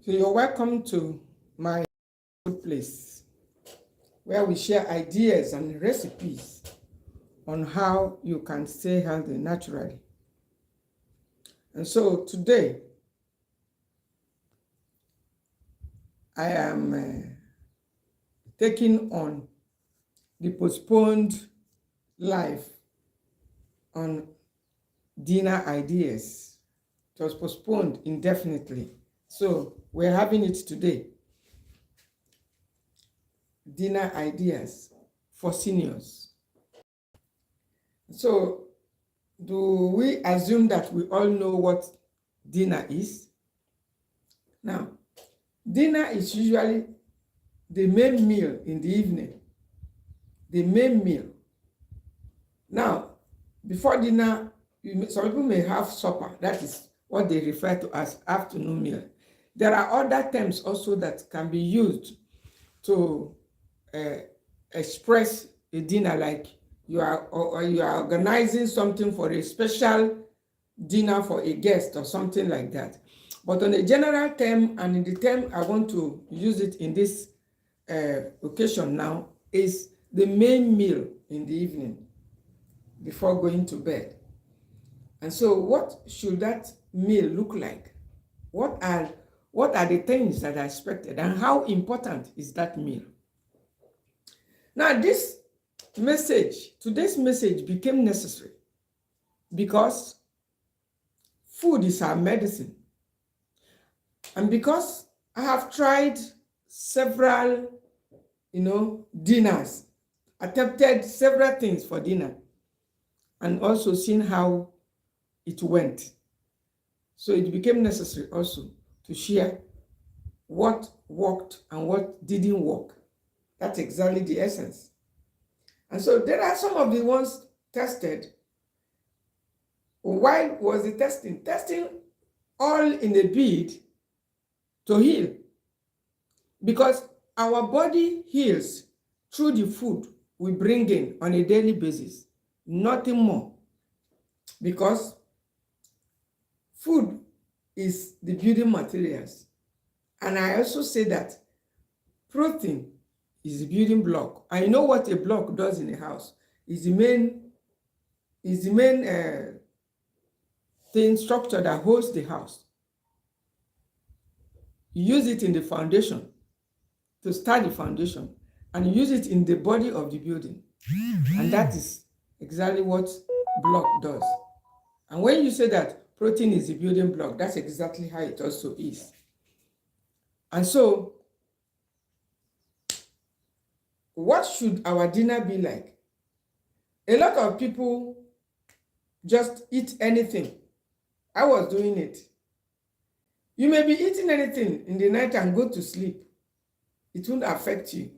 So you're welcome to my food place where we share ideas and recipes on how you can stay healthy naturally. And so today I am taking on the postponed live on dinner ideas. It was postponed indefinitely. So we're having it today. Dinner ideas for seniors. So do we assume that we all know what dinner is? Now, dinner is usually the main meal in the evening. The main meal. Now, before dinner, some people may have supper. That is what they refer to as afternoon meal. There are other terms also that can be used to express a dinner, like you are organizing something for a special dinner for a guest or something like that. But on a general term, and in the term I want to use it in this occasion now, is the main meal in the evening before going to bed. And so what should that meal look like? What are the things that are expected, and how important is that meal? Now today's message became necessary because food is our medicine. And because I have tried several, dinners, attempted several things for dinner, and also seen how it went. So it became necessary also to share what worked and what didn't work. That's exactly the essence. And so there are some of the ones tested. Why was the testing? Testing all in a bid to heal. Because our body heals through the food we bring in on a daily basis. Nothing more. Because food is the building materials. And I also say that protein is the building block. I know what a block does in a house. Is the main thing, structure that holds the house. You use it in the foundation to start the foundation, and you use it in the body of the building. And that is exactly what block does. And when you say that protein is the building block, that's exactly how it also is. And so, what should our dinner be like? A lot of people just eat anything. I was doing it. You may be eating anything in the night and go to sleep. It won't affect you.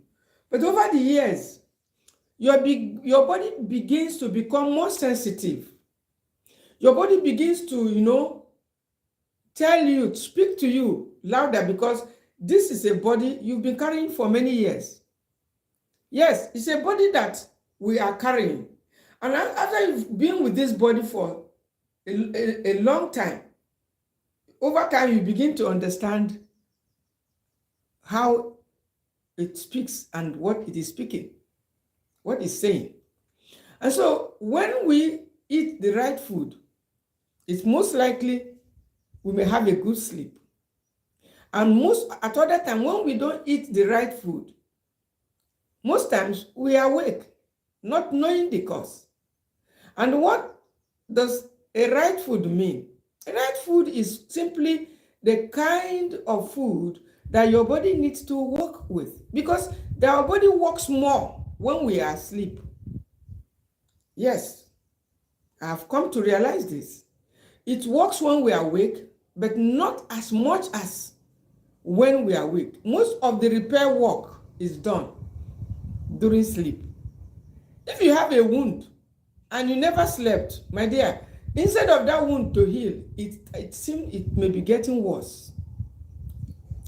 But over the years, your body begins to become more sensitive. Your body begins to, tell you, speak to you louder, because this is a body you've been carrying for many years. Yes, it's a body that we are carrying. And after you've been with this body for a long time, over time you begin to understand how it speaks and what it is speaking, what it's saying. And so when we eat the right food, it's most likely we may have a good sleep. And at other time, when we don't eat the right food, most times we are awake, not knowing the cause. And what does a right food mean? A right food is simply the kind of food that your body needs to work with, because our body works more when we are asleep. Yes, I have come to realize this. It works when we are awake, but not as much as when we are awake. Most of the repair work is done during sleep. If you have a wound and you never slept, my dear, instead of that wound to heal, it seems it may be getting worse,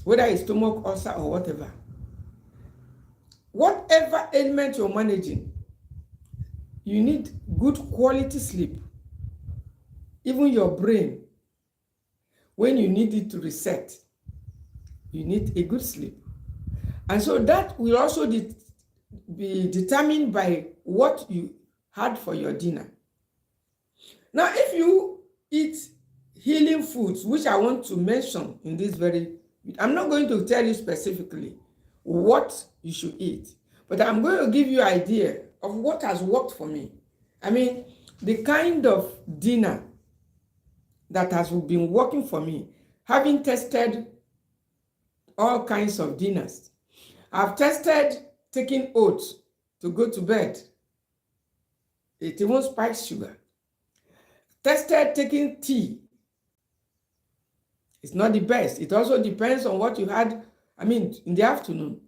whether it's stomach ulcer or whatever. Whatever ailment you're managing, you need good quality sleep. Even your brain, when you need it to reset, You need a good sleep. And so that will also be determined by what you had for your dinner. Now, if you eat healing foods, which I want to mention in this I'm not going to tell you specifically what you should eat, but I'm going to give you an idea of what has worked for me. I mean, the kind of dinner that has been working for me, having tested all kinds of dinners. I've tested taking oats to go to bed. It won't spike sugar. Tested taking tea. It's not the best. It also depends on what you had, in the afternoon.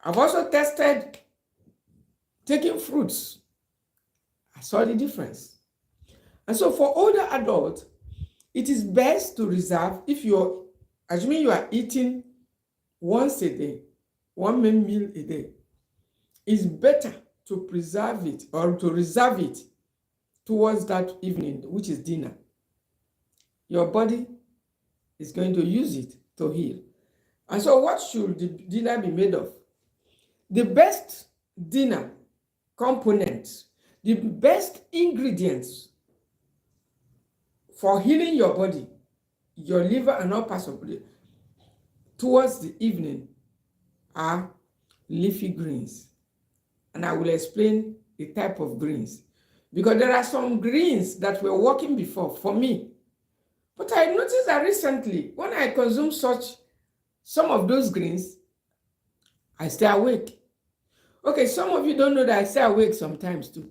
I've also tested taking fruits. I saw the difference. And so for older adults, it is best to reserve, if you're, assuming you are eating once a day, one main meal a day, it's better to preserve it or to reserve it towards that evening, which is dinner. Your body is going to use it to heal. And so what should the dinner be made of? The best dinner components, the best ingredients for healing your body, your liver and all parts of it towards the evening are leafy greens. And I will explain the type of greens. Because there are some greens that were working before for me. But I noticed that recently, when I consume some of those greens, I stay awake. Okay, some of you don't know that I stay awake sometimes too.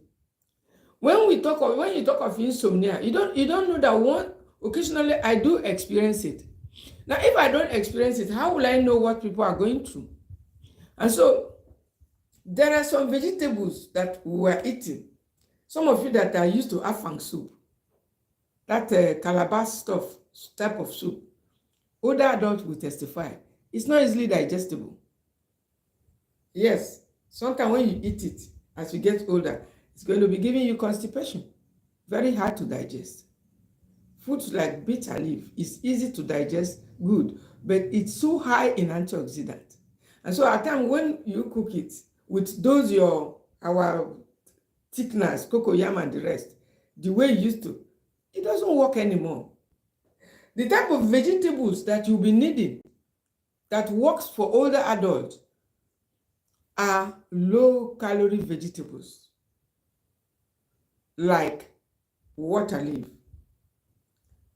When you talk of insomnia, you don't know that occasionally I do experience it. Now, if I don't experience it, how will I know what people are going through? And so there are some vegetables that we were eating. Some of you that are used to afang soup, that calabash type of soup, older adults will testify. It's not easily digestible. Yes, sometimes when you eat it, as you get older, it's going to be giving you constipation. Very hard to digest. Foods like bitter leaf is easy to digest, good, but it's so high in antioxidant. And so at times when you cook it with our thickeners, cocoyam and the rest, the way you used to, it doesn't work anymore. The type of vegetables that you'll be needing that works for older adults are low-calorie vegetables like water leaf,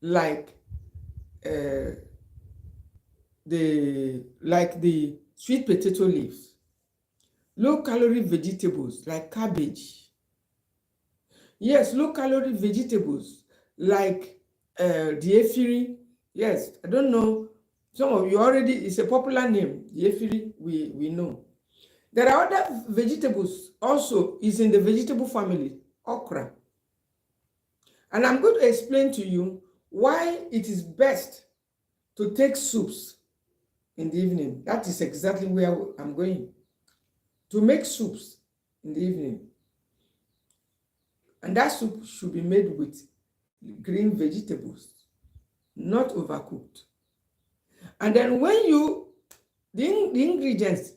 like the sweet potato leaves, low-calorie vegetables like cabbage. Yes, low-calorie vegetables like the efirin. Yes, I don't know. Some of you already, it's a popular name, the efirin, we know. There are other vegetables also is in the vegetable family, okra. And I'm going to explain to you why it is best to take soups in the evening. That is exactly where I'm going. To make soups in the evening. And that soup should be made with green vegetables, not overcooked. And then when the ingredients,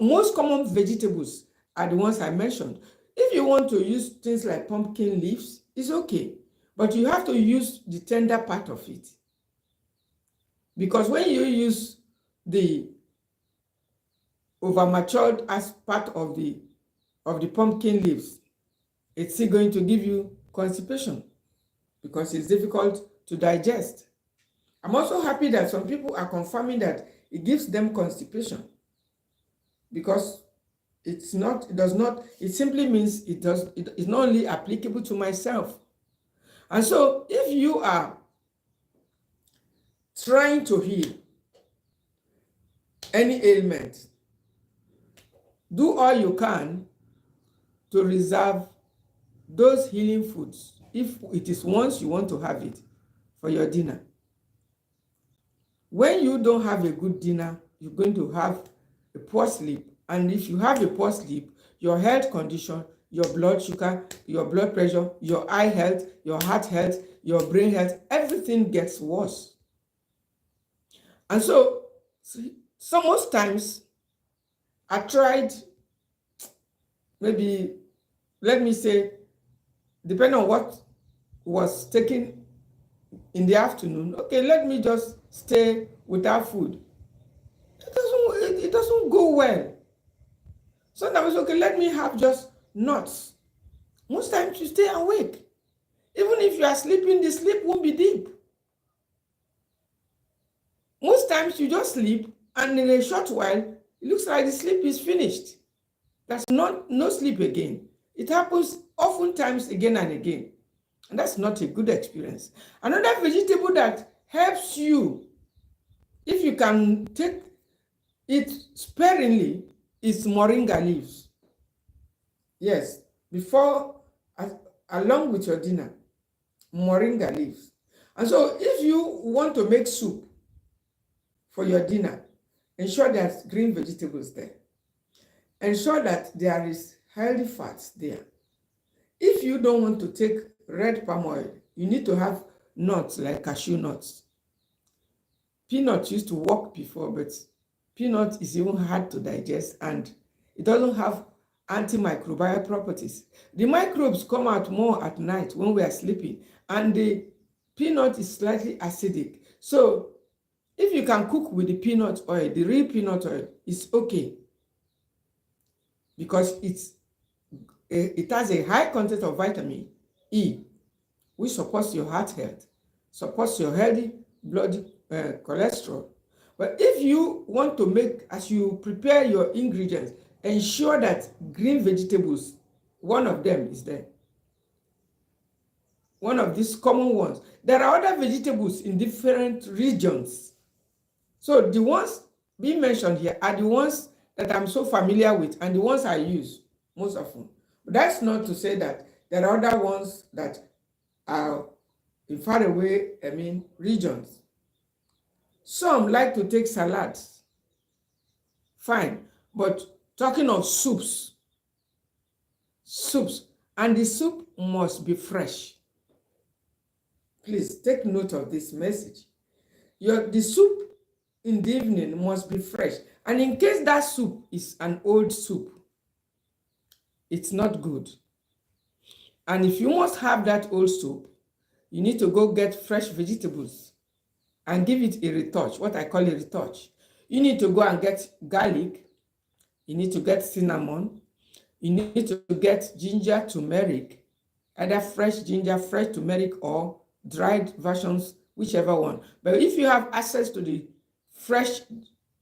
most common vegetables are the ones I mentioned. If you want to use things like pumpkin leaves, it's okay. But you have to use the tender part of it. Because when you use the overmatured as part of the pumpkin leaves, it's still going to give you constipation because it's difficult to digest. I'm also happy that some people are confirming that it gives them constipation because it simply means it's not only applicable to myself. And so if you are trying to heal any ailment, do all you can to reserve those healing foods if it is once you want to have it for your dinner. When you don't have a good dinner, you're going to have a poor sleep. And if you have a poor sleep, your health condition, your blood sugar, your blood pressure, your eye health, your heart health, your brain health, everything gets worse. And so most times I tried, maybe, let me say, depending on what was taken in the afternoon, okay, let me just stay without food. It doesn't go well. Sometimes, okay, let me have just nuts. Most times you stay awake. Even if you are sleeping, the sleep won't be deep. Most times you just sleep, and in a short while, it looks like the sleep is finished. That's not no sleep again. It happens oftentimes again and again. And that's not a good experience. Another vegetable that helps you, if you can take it sparingly, is moringa leaves. Yes, before, along with your dinner, moringa leaves. And so if you want to make soup for your dinner, ensure there's green vegetables there. Ensure that there is healthy fats there. If you don't want to take red palm oil, you need to have nuts like cashew nuts. Peanut used to work before, but peanut is even hard to digest and it doesn't have antimicrobial properties. The microbes come out more at night when we are sleeping, and the peanut is slightly acidic. So if you can cook with the peanut oil, the real peanut oil, is okay, because it has a high content of vitamin E, which supports your heart health, supports your healthy blood cholesterol. But if you want to make, as you prepare your ingredients, ensure that green vegetables, one of them is there. One of these common ones. There are other vegetables in different regions. So the ones being mentioned here are the ones that I'm so familiar with and the ones I use most often. But that's not to say that there are other ones that are in faraway, regions. Some like to take salads. Fine. But talking of soups, and the soup must be fresh. Please take note of this message. The soup in the evening must be fresh. And in case that soup is an old soup, it's not good. And if you must have that old soup, you need to go get fresh vegetables and give it a retouch, what I call a retouch. You need to go and get garlic. You need to get cinnamon. You need to get ginger, turmeric, either fresh ginger, fresh turmeric, or dried versions, whichever one. But if you have access to the fresh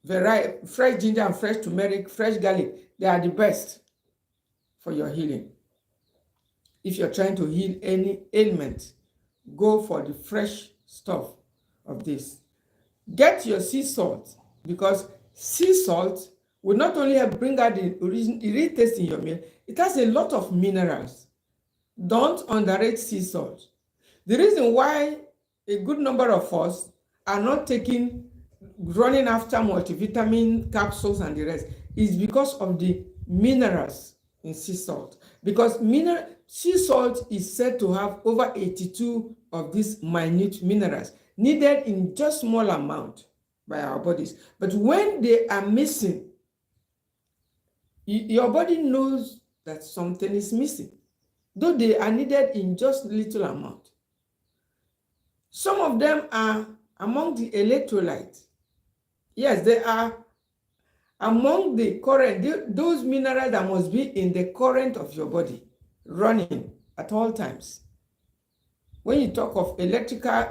ginger and fresh turmeric, fresh garlic, they are the best for your healing. If you're trying to heal any ailment, go for the fresh stuff of this. Get your sea salt, because sea salt will not only help bring out the real taste in your meal, it has a lot of minerals. Don't underrate sea salt. The reason why a good number of us are not running after multivitamin capsules and the rest is because of the minerals in sea salt. Because sea salt is said to have over 82 of these minute minerals needed in just small amount by our bodies. But when they are missing, your body knows that something is missing, though they are needed in just little amount. Some of them are among the electrolytes. Yes, they are among the current, those minerals that must be in the current of your body, running at all times. When you talk of electrical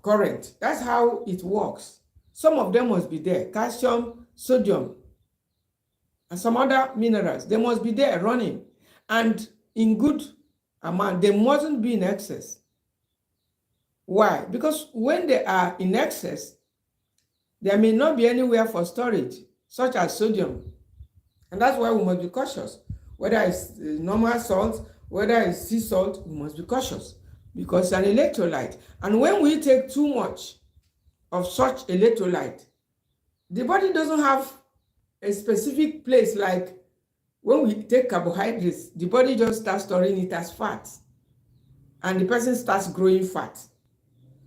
current, that's how it works. Some of them must be there, calcium, sodium, and some other minerals. They must be there running, and in good amount. They mustn't be in excess. Why? Because when they are in excess, there may not be anywhere for storage, such as sodium. And that's why we must be cautious. Whether it's normal salt, whether it's sea salt, we must be cautious, because it's an electrolyte. And when we take too much of such electrolyte, the body doesn't have a specific place. Like when we take carbohydrates, the body just starts storing it as fat, and the person starts growing fat.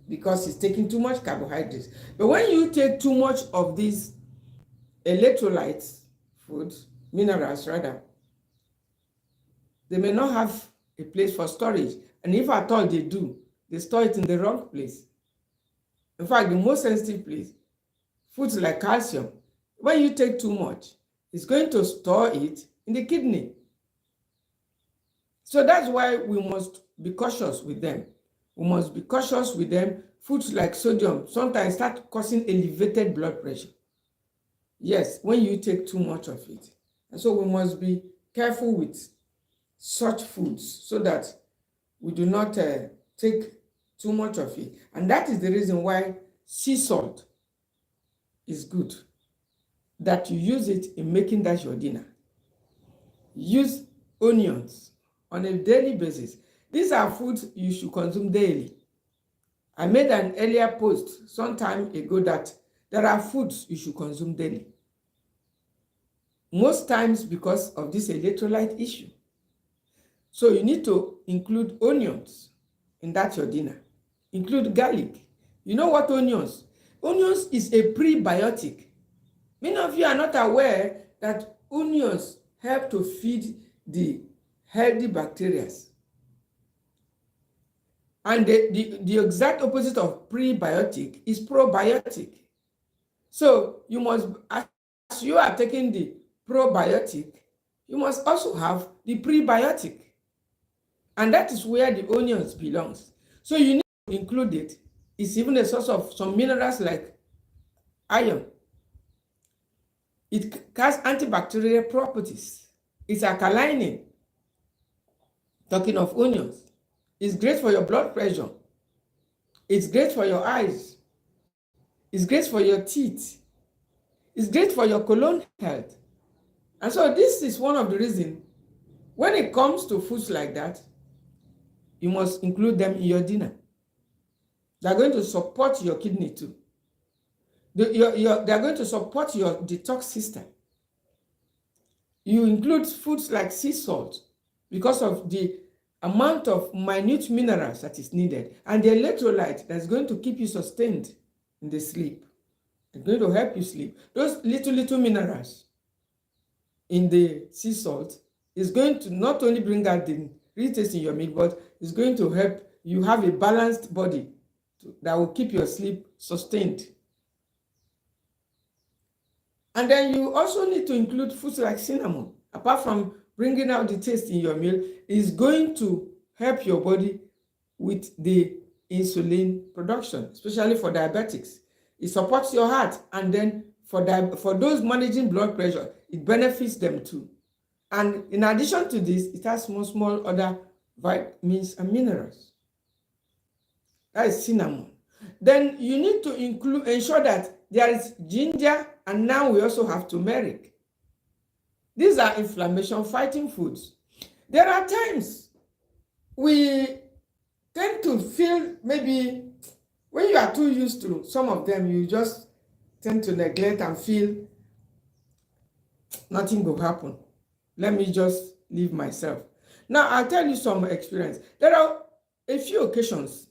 because it's taking too much carbohydrates. But when you take too much of these electrolytes, foods, minerals rather, they may not have a place for storage. And if at all they do, they store it in the wrong place. In fact, the most sensitive place, foods like calcium, when you take too much, it's going to store it in the kidney. So that's why we must be cautious with them. We must be cautious with them. Foods like sodium sometimes start causing elevated blood pressure. Yes, when you take too much of it. And so we must be careful with such foods so that we do not take too much of it. And that is the reason why sea salt is good, that you use it in making that your dinner. Use onions on a daily basis. These are foods you should consume daily. I made an earlier post some time ago that there are foods you should consume daily. Most times because of this electrolyte issue. So you need to include onions in that your dinner. Include garlic. You know what onions? Onions is a prebiotic. Many of you are not aware that onions help to feed the healthy bacteria. And the exact opposite of prebiotic is probiotic. So you must, as you are taking the probiotic, you must also have the prebiotic. And that is where the onions belongs. So you need to include it. It's even a source of some minerals like iron. It has antibacterial properties. It's alkalining. Talking of onions. It's great for your blood pressure. It's great for your eyes. It's great for your teeth. It's great for your colon health. And so this is one of the reasons when it comes to foods like that, you must include them in your dinner. They're going to support your kidney too. They're going to support your detox system. You include foods like sea salt because of the amount of minute minerals that is needed and the electrolyte that's going to keep you sustained in the sleep. It's going to help you sleep. Those little minerals in the sea salt is going to not only bring out the rich taste in your meal, but it's going to help you have a balanced body that will keep your sleep sustained. And then you also need to include foods like cinnamon. Apart from bringing out the taste in your meal, is going to help your body with the insulin production, especially for diabetics. It supports your heart, and then for those managing blood pressure, it benefits them too. And in addition to this, it has small other vitamins and minerals. That is cinnamon. Then you need to ensure that there is ginger, and now we also have turmeric. These are inflammation fighting foods. There are times we tend to feel maybe when you are too used to some of them, you just tend to neglect and feel nothing will happen. Let me just leave myself. Now, I'll tell you some experience. There are a few occasions,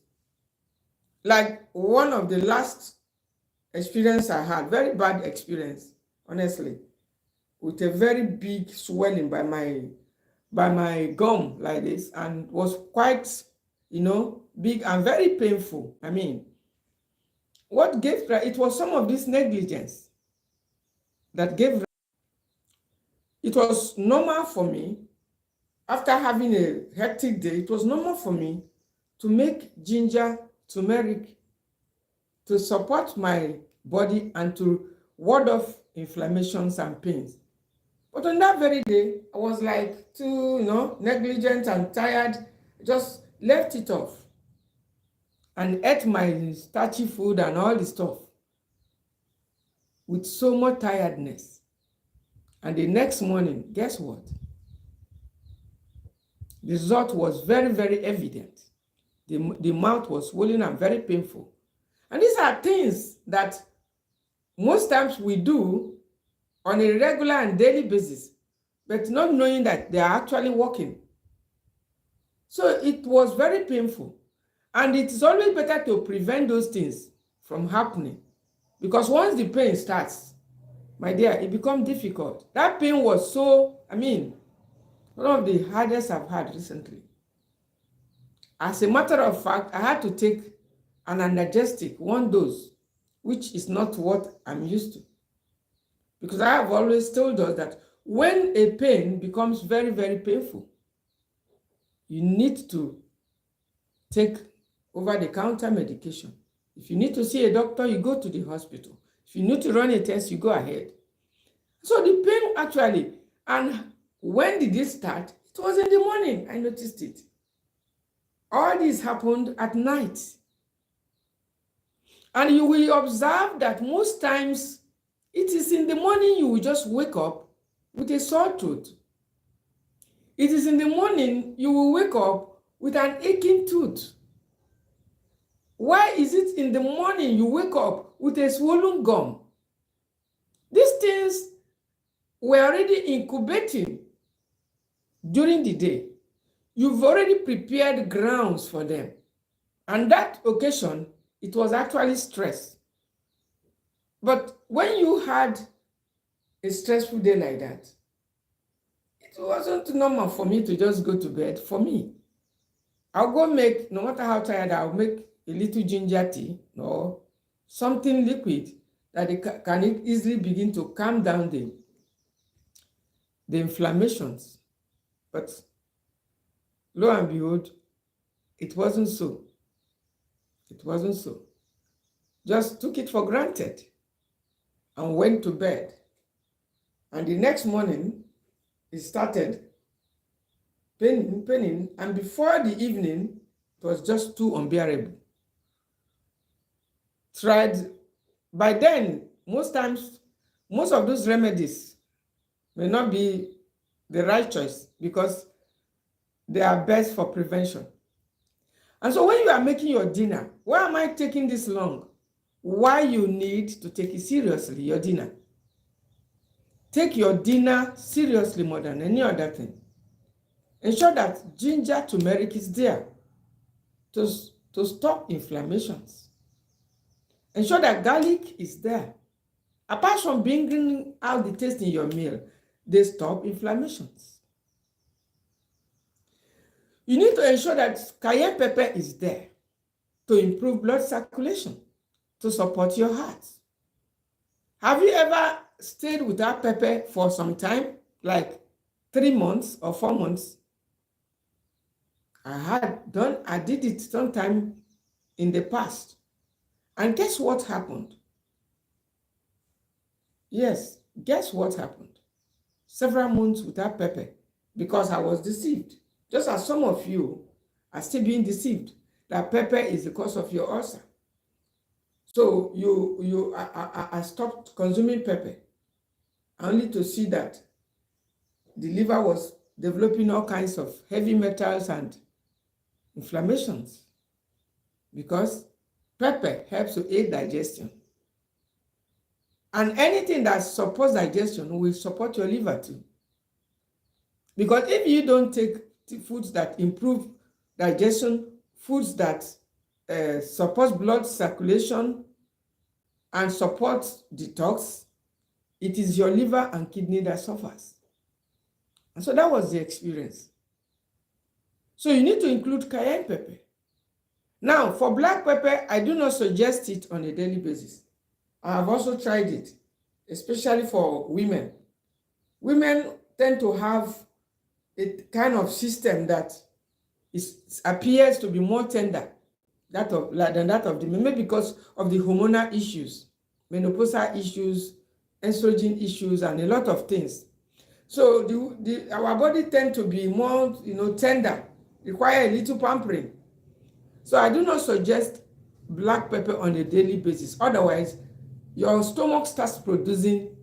like one of the last experience I had, very bad experience, honestly, with a very big swelling by my gum like this, and was quite, big and very painful. I mean, what gave rise? It was some of this negligence that gave rise. It was normal for me, after having a hectic day, it was normal for me to make ginger, turmeric, to support my body and to ward off inflammations and pains. But on that very day, I was like too, negligent and tired, just left it off and ate my starchy food and all the stuff with so much tiredness. And the next morning, guess what? The result was very, very evident. The mouth was swollen and very painful. And these are things that most times we do on a regular and daily basis, but not knowing that they are actually working. So it was very painful. And it is always better to prevent those things from happening. Because once the pain starts, my dear, it becomes difficult. That pain was so, one of the hardest I've had recently. As a matter of fact, I had to take an analgesic, one dose, which is not what I'm used to. Because I have always told us that when a pain becomes very, very painful, you need to take over-the-counter medication. If you need to see a doctor, you go to the hospital. If you need to run a test, you go ahead. So the pain actually, and when did it start? It was in the morning, I noticed it. All this happened at night. And you will observe that most times, it is in the morning you will just wake up with a sore throat. It is in the morning you will wake up with an aching tooth. Why is it in the morning you wake up with a swollen gum? These things were already incubating during the day. You've already prepared grounds for them. And that occasion, it was actually stress. But when you had a stressful day like that, it wasn't normal for me to just go to bed. For me, I'll go make, no matter how tired, I'll make a little ginger tea or something liquid that it can easily begin to calm down the inflammations. But lo and behold, it wasn't so. It wasn't so. Just took it for granted and went to bed. And the next morning, it started paining, and before the evening, it was just too unbearable. Tried, by then, most times, most of those remedies may not be the right choice because they are best for prevention. And so when you are making your dinner, why am I taking this long? Why you need to take it seriously, your dinner. Take your dinner seriously more than any other thing. Ensure that ginger turmeric is there to stop inflammations. Ensure that garlic is there. Apart from bringing out the taste in your meal, they stop inflammations. You need to ensure that cayenne pepper is there to improve blood circulation, to support your heart. Have you ever stayed without pepper for some time, like 3 months or 4 months? I did it sometime in the past. And guess what happened? Yes, guess what happened? Several months without pepper because I was deceived. Just as some of you are still being deceived that pepper is the cause of your ulcer. So I stopped consuming pepper only to see that the liver was developing all kinds of heavy metals and inflammations because pepper helps to aid digestion. And anything that supports digestion will support your liver too. Because if you don't take foods that improve digestion, foods that support blood circulation and support detox, it is your liver and kidney that suffers. And so that was the experience. So you need to include cayenne pepper. Now, for black pepper, I do not suggest it on a daily basis. I have also tried it, especially for women. Women tend to have a kind of system that appears to be more tender than that of the men, maybe because of the hormonal issues, menopausal issues, estrogen issues, and a lot of things. So our body tend to be more, tender, require a little pampering. So I do not suggest black pepper on a daily basis. Otherwise, your stomach starts producing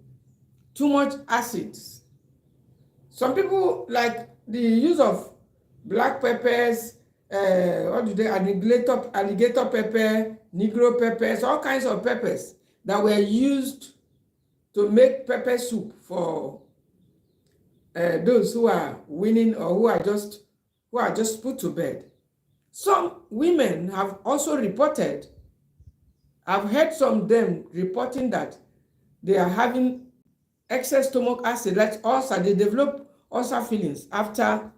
too much acids. Some people like the use of black peppers, alligator pepper, negro peppers, all kinds of peppers that were used to make pepper soup for those who are winning or who are just put to bed. Some women have also reported, I've heard some of them reporting that they are having excess stomach acid, like ulcer. They develop ulcer feelings after,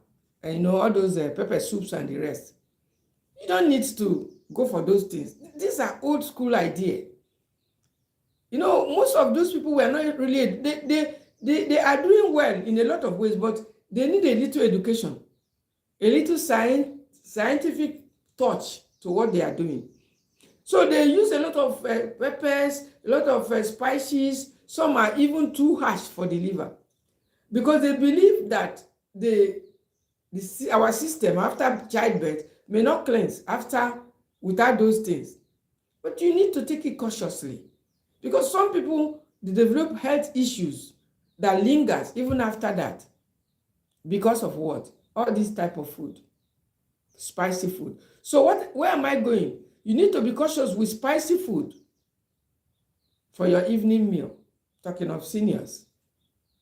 all those pepper soups and the rest. You don't need to go for those things. These are old school idea. Most of those people were not really, they are doing well in a lot of ways, but they need a little education, a little scientific touch to what they are doing. So they use a lot of peppers, a lot of spices. Some are even too harsh for the liver, because they believe that our system after childbirth may not cleanse without those things. But you need to take it cautiously, because some people, they develop health issues that lingers even after that, because of what? All this type of food, spicy food. So where am I going? You need to be cautious with spicy food for your evening meal. Talking of seniors,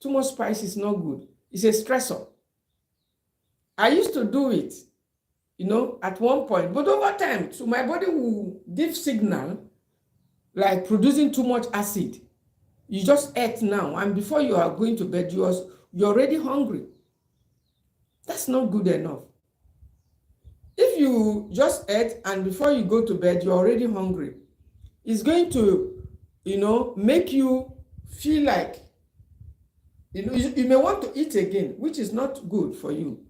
too much spice is not good. It's a stressor. I used to do it, at one point, but over time, so my body will give signal like producing too much acid. You just ate now, and before you are going to bed, you're already hungry. That's not good enough. If you just ate and before you go to bed, you're already hungry, it's going to, make you feel like, you may want to eat again, which is not good for you.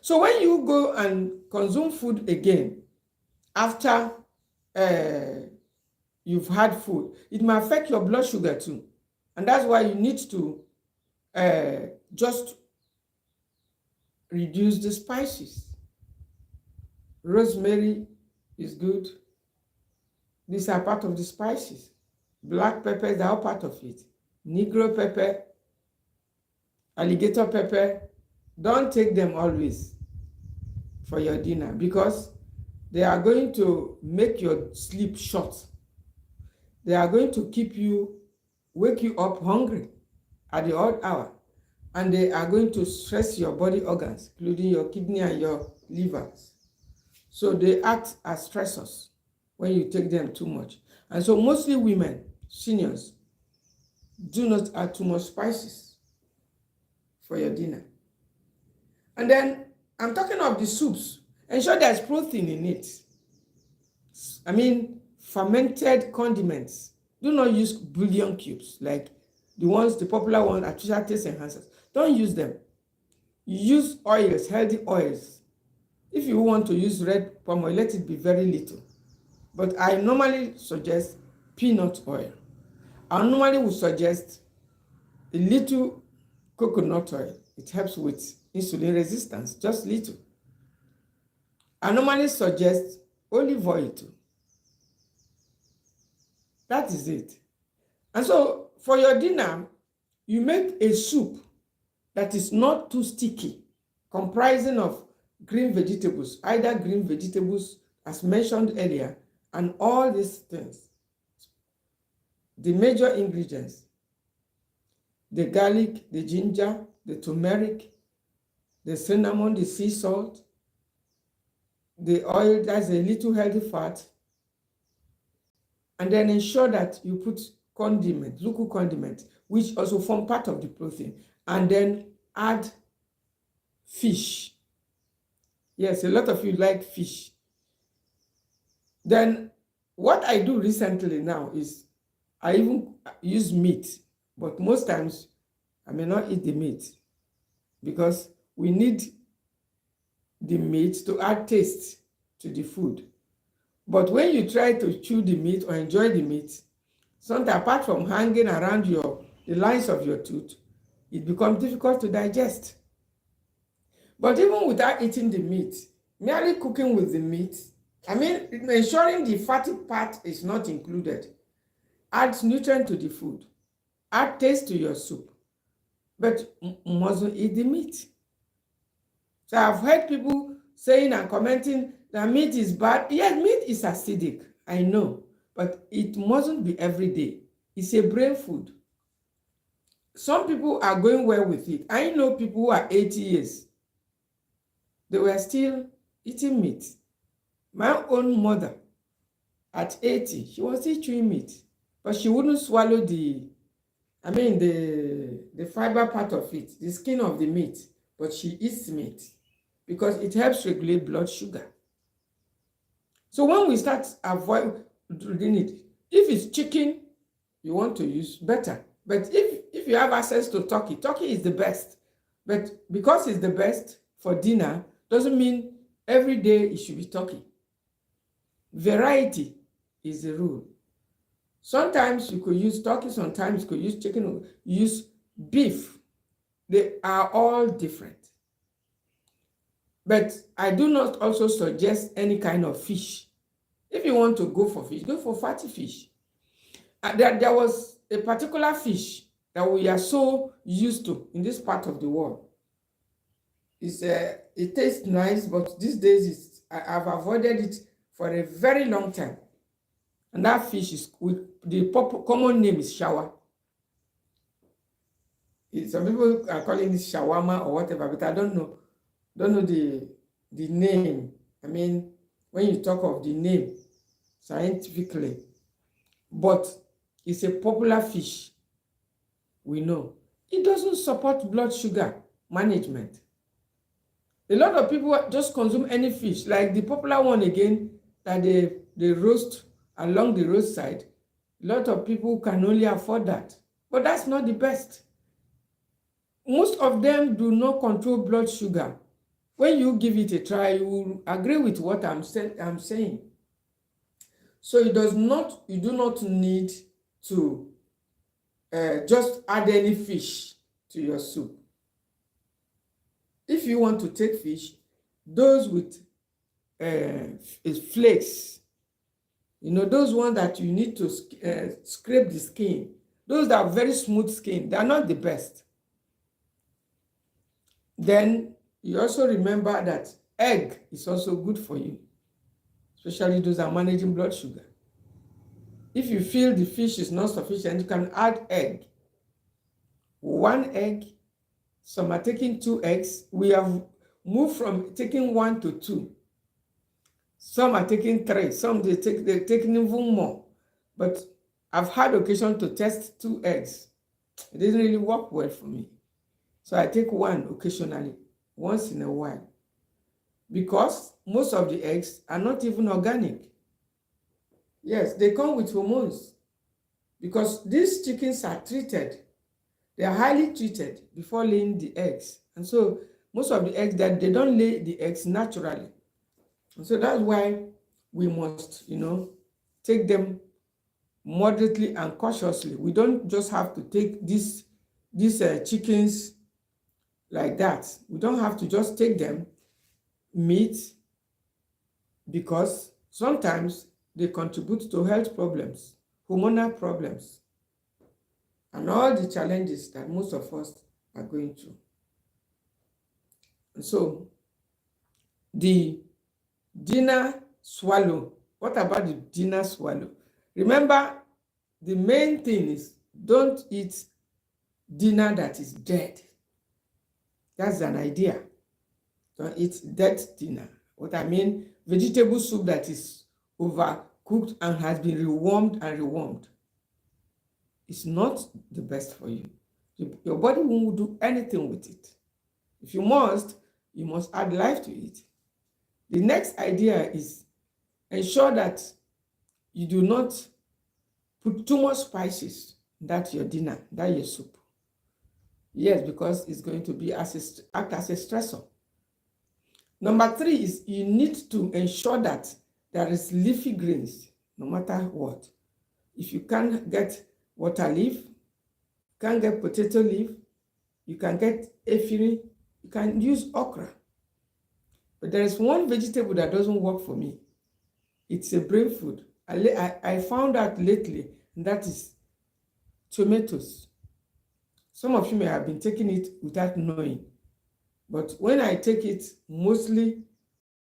So when you go and consume food again after you've had food, it may affect your blood sugar too. And that's why you need to just reduce the spices. Rosemary is good. These are part of the spices. Black peppers are all part of it. Negro pepper, alligator pepper. Don't take them always for your dinner, because they are going to make your sleep short. They are going to wake you up hungry at the odd hour, and they are going to stress your body organs, including your kidney and your livers. So they act as stressors when you take them too much. And so mostly women, seniors, do not add too much spices for your dinner. And then I'm talking of the soups. Ensure there's protein in it. I mean, fermented condiments. Do not use bouillon cubes like the popular ones, artificial taste enhancers. Don't use them. Use oils, healthy oils. If you want to use red palm oil, let it be very little. But I normally suggest peanut oil. I normally would suggest a little coconut oil. It helps with insulin resistance, just little. I normally suggest olive oil too. That is it. And so for your dinner, you make a soup that is not too sticky, comprising of green vegetables, either green vegetables as mentioned earlier, and all these things. The major ingredients: the garlic, the ginger, the turmeric, the cinnamon, the sea salt, the oil, that's a little healthy fat. And then ensure that you put condiment, local condiment, which also form part of the protein. And then add fish. Yes, a lot of you like fish. Then what I do recently now is I even use meat, but most times I may not eat the meat, because we need the meat to add taste to the food. But when you try to chew the meat or enjoy the meat, sometimes apart from hanging around the lines of your tooth, it becomes difficult to digest. But even without eating the meat, merely cooking with the meat, I mean, ensuring the fatty part is not included, adds nutrient to the food, add taste to your soup, but mustn't eat the meat. So I've heard people saying and commenting that meat is bad. Yes, meat is acidic, I know, but it mustn't be every day. It's a brain food. Some people are going well with it. I know people who are 80 years. They were still eating meat. My own mother, at 80, she was still chewing meat, but she wouldn't swallow the fiber part of it, the skin of the meat, but she eats meat because it helps regulate blood sugar. So when we start avoiding it, if it's chicken you want to use, better. But if you have access to turkey is the best. But because it's the best for dinner, doesn't mean every day it should be turkey. Variety is the rule. Sometimes you could use turkey, sometimes you could use chicken, use beef. They are all different. But I do not also suggest any kind of fish. If you want to go for fish, go for fatty fish. There was a particular fish that we are so used to in this part of the world. It tastes nice, but these days I've avoided it for a very long time. And that fish is the common name is shawa. Some people are calling it shawarma or whatever, but I don't know the name. I mean, when you talk of the name scientifically, but it's a popular fish. We know it doesn't support blood sugar management. A lot of people just consume any fish, like the popular one again that they roast along the roadside. A lot of people can only afford that, but that's not the best. Most of them do not control blood sugar. When you give it a try, you will agree with what I'm saying. So you do not need to just add any fish to your soup. If you want to take fish, those with flakes, those ones that you need to scrape the skin, those that are very smooth skin, they are not the best. Then you also remember that egg is also good for you, especially those that are managing blood sugar. If you feel the fish is not sufficient, you can add egg. 1 egg. Some are taking 2 eggs. We have moved from taking 1 to 2. Some are taking 3. Some they're taking even more. But I've had occasion to test 2 eggs. It didn't really work well for me. So I take 1 occasionally, once in a while. Because most of the eggs are not even organic. Yes, they come with hormones. Because these chickens are treated. They are highly treated before laying the eggs. And so most of the eggs, that they don't lay the eggs naturally. And so that's why we must, take them moderately and cautiously. We don't just have to take these chickens like that. We don't have to just take them meat, because sometimes they contribute to health problems, hormonal problems, and all the challenges that most of us are going through. And so the dinner swallow, what about the dinner swallow? Remember, the main thing is don't eat dinner that is dead. That's an idea. Don't eat dead dinner. What I mean, vegetable soup that is overcooked and has been rewarmed and rewarmed. It's not the best for you. Your body won't do anything with it. If you must add life to it. The next idea is ensure that you do not put too much spices in that your dinner, that your soup. Yes, because it's going to act as a stressor. Number 3 is you need to ensure that there is leafy greens, no matter what. If you can't get water leaf, you can't get potato leaf, you can get efirin, you can use okra. But there is one vegetable that doesn't work for me. It's a brain food. I found out lately, and that is tomatoes. Some of you may have been taking it without knowing. But when I take it, mostly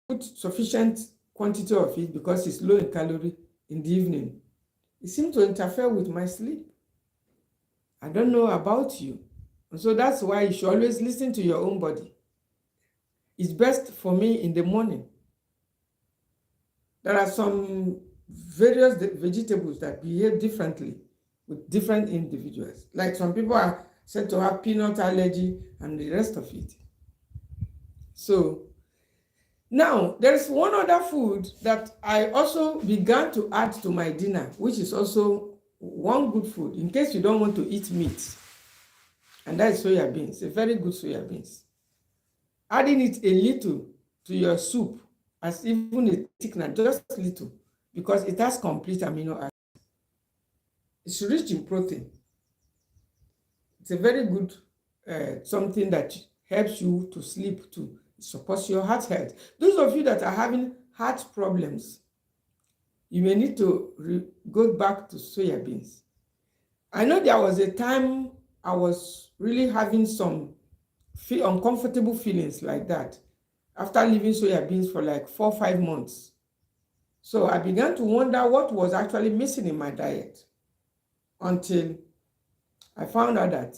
put sufficient quantity of it because it's low in calorie in the evening. It seems to interfere with my sleep. I don't know about you. And so that's why you should always listen to your own body. It's best for me in the morning. There are some various vegetables that behave differently with different individuals. Like some people are said to have peanut allergy and the rest of it. So now there's one other food that I also began to add to my dinner, which is also one good food in case you don't want to eat meat. And that is soya beans, a very good soya beans. Adding it a little to your soup as even a thickener, just little, because it has complete amino acids. It's rich in protein. It's a very good something that helps you to sleep too. It supports your heart health. Those of you that are having heart problems, you may need to go back to soya beans. I know there was a time I was really having some uncomfortable feelings like that after leaving soya beans for like 4 or 5 months. So I began to wonder what was actually missing in my diet until I found out that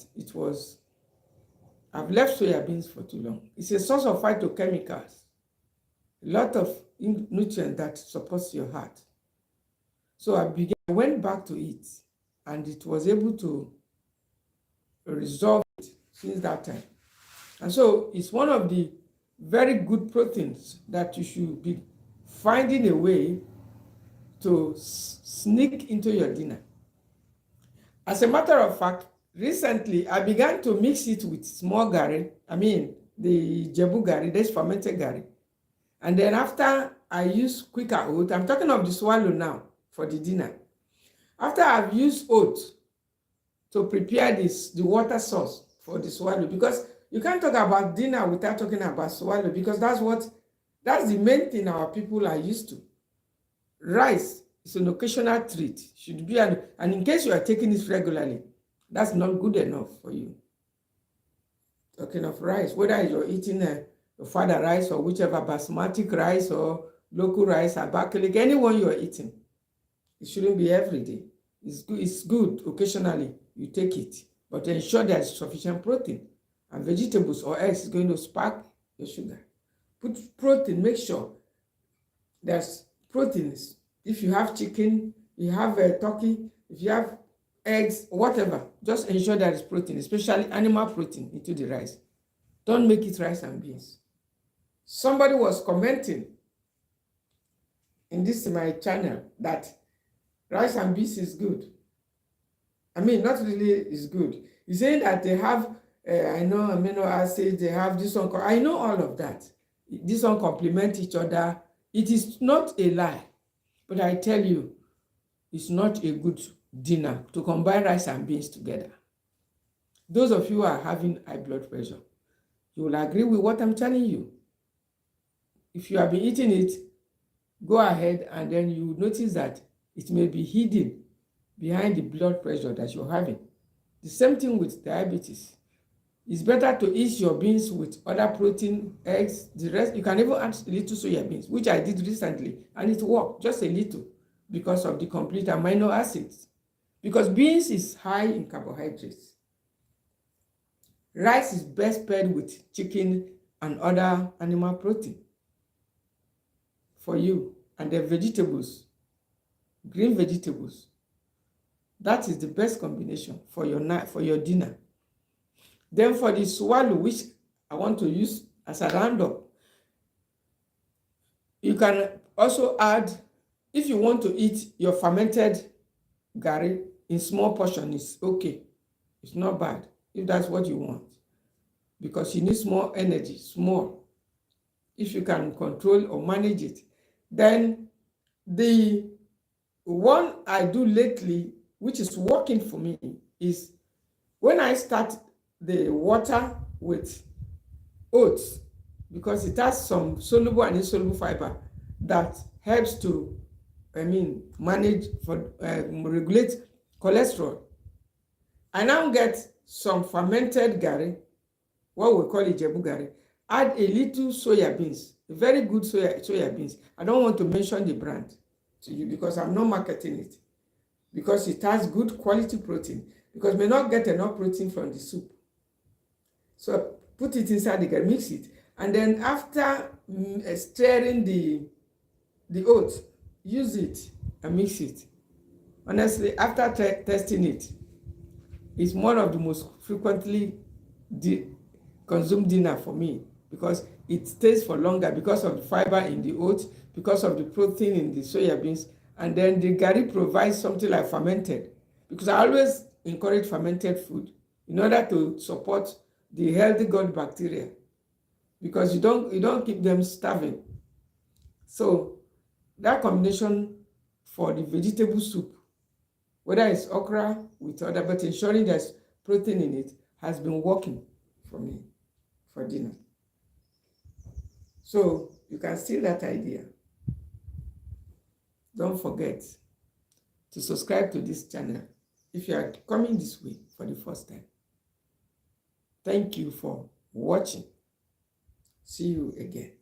I've left soya beans for too long. It's a source of phytochemicals, a lot of nutrients that supports your heart. So I went back to it, and it was able to resolve it since that time. And so it's one of the very good proteins that you should be finding a way to sneak into your dinner. As a matter of fact, recently I began to mix it with small gari, the Jebu gari, that's fermented gari. And then after I use quicker oat, I'm talking of the swallow now for the dinner. After I've used oat to prepare the water sauce for the swallow, because you can't talk about dinner without talking about swallow, because that's the main thing our people are used to. Rice is an occasional treat, should be, and in case you are taking it regularly, that's not good enough for you. Talking of rice, whether you're eating a fada rice or whichever basmati rice or local rice, Abakaliki, anyone you're eating, it shouldn't be every day. It's good occasionally you take it, but ensure there's sufficient protein. And vegetables or eggs is going to spark your sugar. Put protein, make sure there's proteins. If you have chicken, you have a turkey, if you have eggs, whatever, just ensure there is protein, especially animal protein, into the rice. Don't make it rice and beans. Somebody was commenting in my channel that rice and beans is good. Not really is good. He's saying that they have, I know amino acids, they have this one. I know all of that. This one complement each other. It is not a lie, but I tell you, it's not a good dinner to combine rice and beans together. Those of you who are having high blood pressure, you will agree with what I'm telling you. If you have been eating it, go ahead, and then you notice that it may be hidden behind the blood pressure that you're having. The same thing with diabetes. It's better to eat your beans with other protein, eggs, the rest. You can even add a little soya beans, which I did recently, and it worked, just a little, because of the complete amino acids. Because beans is high in carbohydrates. Rice is best paired with chicken and other animal protein for you. And the vegetables, green vegetables, that is the best combination for your dinner. Then for the swallow, which I want to use as a roundup, you can also add, if you want to eat your fermented gari in small portion, it's okay. It's not bad if that's what you want, because you need small energy, small. If you can control or manage it. Then the one I do lately, which is working for me, is when I start the water with oats, because it has some soluble and insoluble fiber that helps to, manage for regulate cholesterol. I now get some fermented gari, what we call it Jebu gari. Add a little soya beans, very good soya beans. I don't want to mention the brand to you because I'm not marketing it, because it has good quality protein, because may not get enough protein from the soup. So put it inside the gari, mix it, and then after stirring the oats, use it and mix it. Honestly, after testing it, it's one of the most frequently consumed dinner for me because it stays for longer because of the fiber in the oats, because of the protein in the soya beans, and then the garri provides something like fermented, because I always encourage fermented food in order to support the healthy gut bacteria, because you don't keep them starving. So that combination for the vegetable soup, whether it's okra with other, but ensuring there's protein in it, has been working for me for dinner. So you can steal that idea. Don't forget to subscribe to this channel if you are coming this way for the first time. Thank you for watching. See you again.